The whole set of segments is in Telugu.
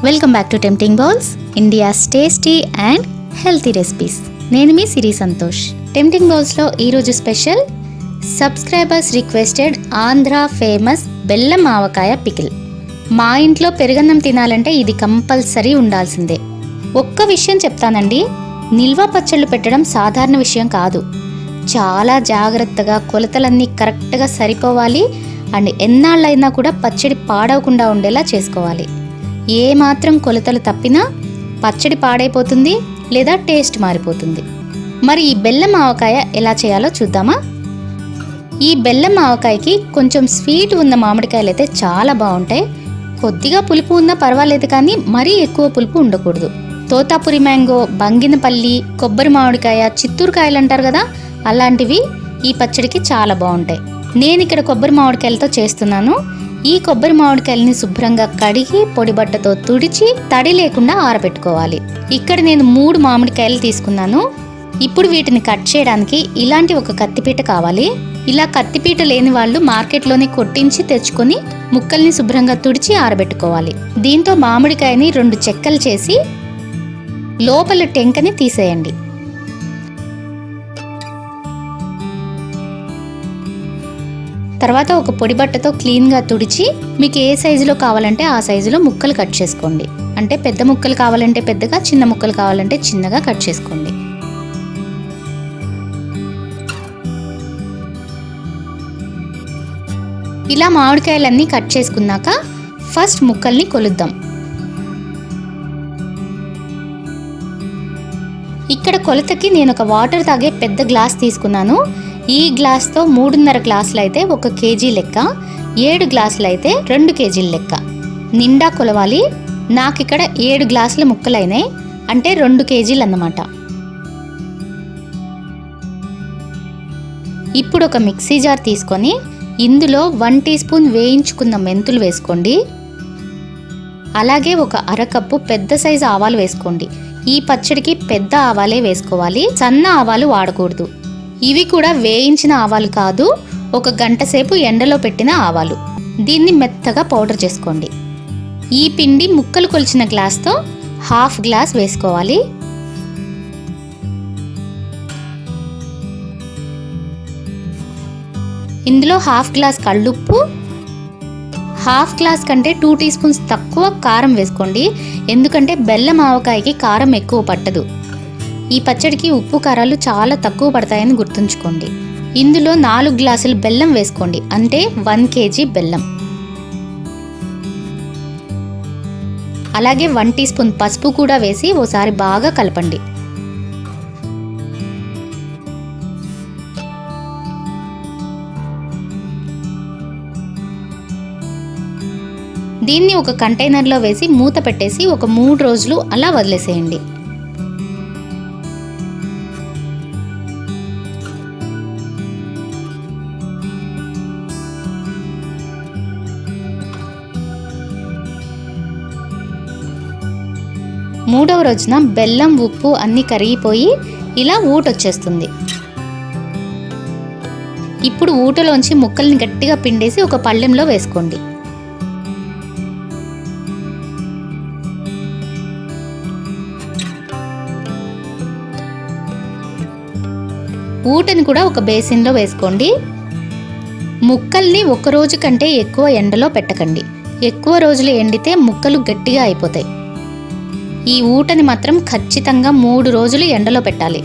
Welcome back to tempting bowls, India's tasty and healthy recipes. నేను మీ సిరి సంతోష్. టెంప్టింగ్ బౌల్స్లో ఈరోజు special subscribers requested Andhra famous బెల్లం ఆవకాయ పికిల్. మా ఇంట్లో పెరుగన్నం తినాలంటే ఇది కంపల్సరీ ఉండాల్సిందే. ఒక్క విషయం చెప్తానండి, నిల్వ పచ్చళ్ళు పెట్టడం సాధారణ విషయం కాదు. చాలా జాగ్రత్తగా కొలతలన్నీ కరెక్ట్గా సరిపోవాలి అండ్ ఎన్నాళ్ళైనా కూడా పచ్చడి పాడవకుండా ఉండేలా చేసుకోవాలి. ఏ మాత్రం కొలతలు తప్పినా పచ్చడి పాడైపోతుంది లేదా టేస్ట్ మారిపోతుంది. మరి ఈ బెల్లం ఆవకాయ ఎలా చేయాలో చూద్దామా? ఈ బెల్లం ఆవకాయకి కొంచెం స్వీట్ ఉన్న మామిడికాయలు అయితే చాలా బాగుంటాయి. కొద్దిగా పులుపు ఉన్నా పర్వాలేదు, కానీ మరీ ఎక్కువ పులుపు ఉండకూడదు. తోతాపురి మ్యాంగో, బంగినపల్లి, కొబ్బరి మామిడికాయ, చిత్తూరు కాయలు అంటారు కదా, అలాంటివి ఈ పచ్చడికి చాలా బాగుంటాయి. నేను ఇక్కడ కొబ్బరి మామిడికాయలతో చేస్తున్నాను. ఈ కొబ్బరి మామిడికాయలని శుభ్రంగా కడిగి పొడి బట్టతో తుడిచి తడి లేకుండా ఆరబెట్టుకోవాలి. ఇక్కడ నేను 3 మామిడికాయలు తీసుకున్నాను. ఇప్పుడు వీటిని కట్ చేయడానికి ఇలాంటి ఒక కత్తిపీట కావాలి. ఇలా కత్తిపీట లేని వాళ్ళు మార్కెట్లోనే కొట్టించి తెచ్చుకొని ముక్కల్ని శుభ్రంగా తుడిచి ఆరబెట్టుకోవాలి. దీంతో మామిడికాయని 2 చెక్కలు చేసి లోపల టెంకని తీసేయండి. తర్వాత ఒక పొడి బట్టతో క్లీన్గా తుడిచి మీకు ఏ సైజులో కావాలంటే ఆ సైజులో ముక్కలు కట్ చేసుకోండి. అంటే పెద్ద ముక్కలు కావాలంటే పెద్దగా, చిన్న ముక్కలు కావాలంటే చిన్నగా కట్ చేసుకోండి. ఇలా మామిడికాయలన్నీ కట్ చేసుకున్నాక ఫస్ట్ ముక్కల్ని కొలుద్దాం. ఇక్కడ కొలతకి నేను ఒక వాటర్ తాగే పెద్ద గ్లాస్ తీసుకున్నాను. ఈ గ్లాస్తో 3.5 గ్లాసులు అయితే 1 కేజీ లెక్క, 7 గ్లాసులు అయితే 2 కేజీల లెక్క నిండా కొలవాలి. నాకు ఇక్కడ 7 గ్లాసుల ముక్కలు అయినాయి, అంటే 2 కేజీలు అన్నమాట. ఇప్పుడు ఒక మిక్సీ జార్ తీసుకొని ఇందులో 1 టీ స్పూన్ వేయించుకున్న మెంతులు వేసుకోండి. అలాగే ఒక అరకప్పు పెద్ద సైజు ఆవాలు వేసుకోండి. ఈ పచ్చడికి పెద్ద ఆవాలే వేసుకోవాలి, సన్న ఆవాలు వాడకూడదు. ఇవి కూడా వేయించిన ఆవాలు కాదు, 1 గంట సేపు ఎండలో పెట్టిన ఆవాలు. దీన్ని మెత్తగా పౌడర్ చేసుకోండి. ఈ పిండి ముక్కలు కొలిచిన గ్లాస్తో 1/2 గ్లాస్ వేసుకోవాలి. ఇందులో 1/2 గ్లాస్ కళ్ళుప్పు, 1/2 గ్లాస్ కంటే 2 టీ స్పూన్స్ తక్కువ కారం వేసుకోండి. ఎందుకంటే బెల్లం ఆవకాయకి కారం ఎక్కువ పట్టదు. ఈ పచ్చడికి ఉప్పు కారాలు చాలా తక్కువ పడతాయని గుర్తుంచుకోండి. ఇందులో 4 గ్లాసులు బెల్లం వేసుకోండి, అంటే 1 కేజీ బెల్లం. అలాగే 1 టీ స్పూన్ పసుపు కూడా వేసి ఓసారి బాగా కలపండి. దీన్ని ఒక కంటైనర్లో వేసి మూత పెట్టేసి ఒక 3 రోజులు అలా వదిలేసేయండి. మూడవ రోజున బెల్లం, ఉప్పు అన్నీ కరిగిపోయి ఇలా ఊటొచ్చేస్తుంది. ఇప్పుడు ఊటలోంచి ముక్కల్ని గట్టిగా పిండేసి ఒక పళ్ళెంలో వేసుకోండి. ఊటని కూడా ఒక బేసిన్లో వేసుకోండి. ముక్కల్ని 1 రోజు కంటే ఎక్కువ ఎండలో పెట్టకండి. ఎక్కువ రోజులు ఎండితే ముక్కలు గట్టిగా అయిపోతాయి. ఈ ఊటని మాత్రం ఖచ్చితంగా 3 రోజులు ఎండలో పెట్టాలి.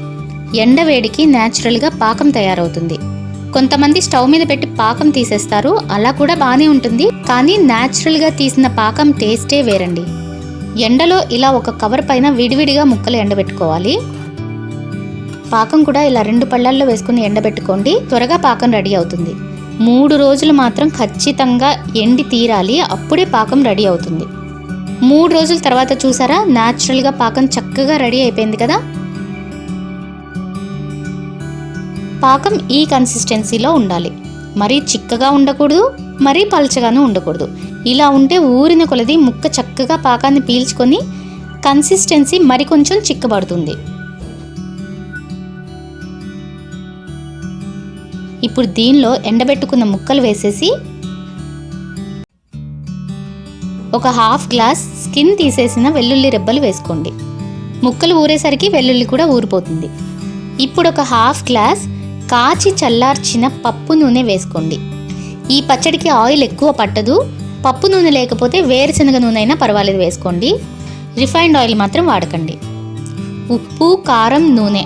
ఎండ వేడికి న్యాచురల్గా పాకం తయారవుతుంది. కొంతమంది స్టవ్ మీద పెట్టి పాకం తీసేస్తారు, అలా కూడా బాగానే ఉంటుంది. కానీ న్యాచురల్గా తీసిన పాకం టేస్టే వేరండి. ఎండలో ఇలా ఒక కవర్ పైన విడివిడిగా ముక్కలు ఎండబెట్టుకోవాలి. పాకం కూడా ఇలా 2 పళ్ళల్లో వేసుకుని ఎండబెట్టుకోండి, త్వరగా పాకం రెడీ అవుతుంది. 3 రోజులు మాత్రం ఖచ్చితంగా ఎండి తీరాలి, అప్పుడే పాకం రెడీ అవుతుంది. 3 రోజుల తర్వాత చూసారా, న్యాచురల్గా పాకం చక్కగా రెడీ అయిపోయింది కదా. పాకం ఈ కన్సిస్టెన్సీలో ఉండాలి. మరీ చిక్కగా ఉండకూడదు, మరీ పల్చగాను ఉండకూడదు. ఇలా ఉంటే ఊరిన కొలది ముక్క చక్కగా పాకాన్ని పీల్చుకొని కన్సిస్టెన్సీ మరి కొంచెం చిక్కబడుతుంది. ఇప్పుడు దీనిలో ఎండబెట్టుకున్న ముక్కలు వేసేసి ఒక హాఫ్ గ్లాస్ స్కిన్ తీసేసిన వెల్లుల్లి రెబ్బలు వేసుకోండి. ముక్కలు ఊరేసరికి వెల్లుల్లి కూడా ఊరిపోతుంది. ఇప్పుడు ఒక హాఫ్ గ్లాస్ కాచి చల్లార్చిన పప్పు నూనె వేసుకోండి. ఈ పచ్చడికి ఆయిల్ ఎక్కువ పట్టదు. పప్పు నూనె లేకపోతే వేరుశనగ నూనె అయినా పర్వాలేదు వేసుకోండి. రిఫైన్డ్ ఆయిల్ మాత్రం వాడకండి. ఉప్పు, కారం, నూనె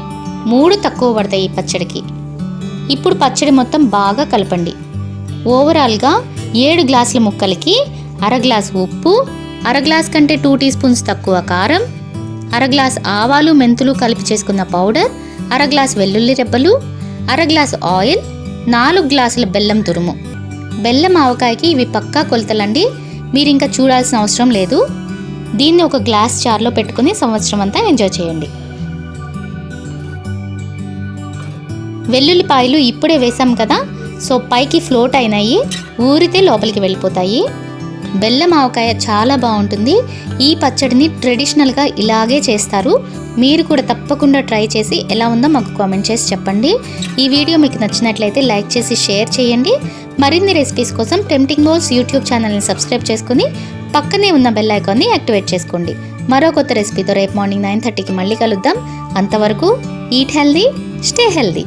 3 తక్కువ పడతాయి ఈ పచ్చడికి. ఇప్పుడు పచ్చడి మొత్తం బాగా కలపండి. ఓవరాల్గా 7 గ్లాసుల ముక్కలకి 1/2 గ్లాస్ ఉప్పు, 1/2 గ్లాస్ కంటే 2 టీ స్పూన్స్ తక్కువ కారం, 1/2 గ్లాస్ ఆవాలు మెంతులు కలిపి చేసుకున్న పౌడర్, 1/2 గ్లాస్ వెల్లుల్లి రెబ్బలు, 1/2 గ్లాస్ ఆయిల్, 4 గ్లాసుల బెల్లం తురుము. బెల్లం ఆవకాయకి ఇవి పక్కా కొలతలండి. మీరు ఇంకా చూడాల్సిన అవసరం లేదు. దీన్ని ఒక గ్లాస్ జార్లో పెట్టుకుని సంవత్సరం అంతా ఎంజాయ్ చేయండి. వెల్లుల్లిపాయలు ఇప్పుడే వేసాం కదా, సో పైకి ఫ్లోట్ అయినాయి, ఊరితే లోపలికి వెళ్ళిపోతాయి. బెల్లం ఆవకాయ చాలా బాగుంటుంది. ఈ పచ్చడిని ట్రెడిషనల్గా ఇలాగే చేస్తారు. మీరు కూడా తప్పకుండా ట్రై చేసి ఎలా ఉందో మాకు కామెంట్ చేసి చెప్పండి. ఈ వీడియో మీకు నచ్చినట్లయితే లైక్ చేసి షేర్ చేయండి. మరిన్ని రెసిపీస్ కోసం టెంప్టింగ్ బౌల్స్ యూట్యూబ్ ఛానల్ని సబ్స్క్రైబ్ చేసుకుని పక్కనే ఉన్న బెల్ ఐకాన్ని యాక్టివేట్ చేసుకోండి. మరో కొత్త రెసిపీతో రేపు మార్నింగ్ 9:30కి మళ్ళీ కలుద్దాం. అంతవరకు ఈట్ హెల్దీ, స్టే హెల్దీ.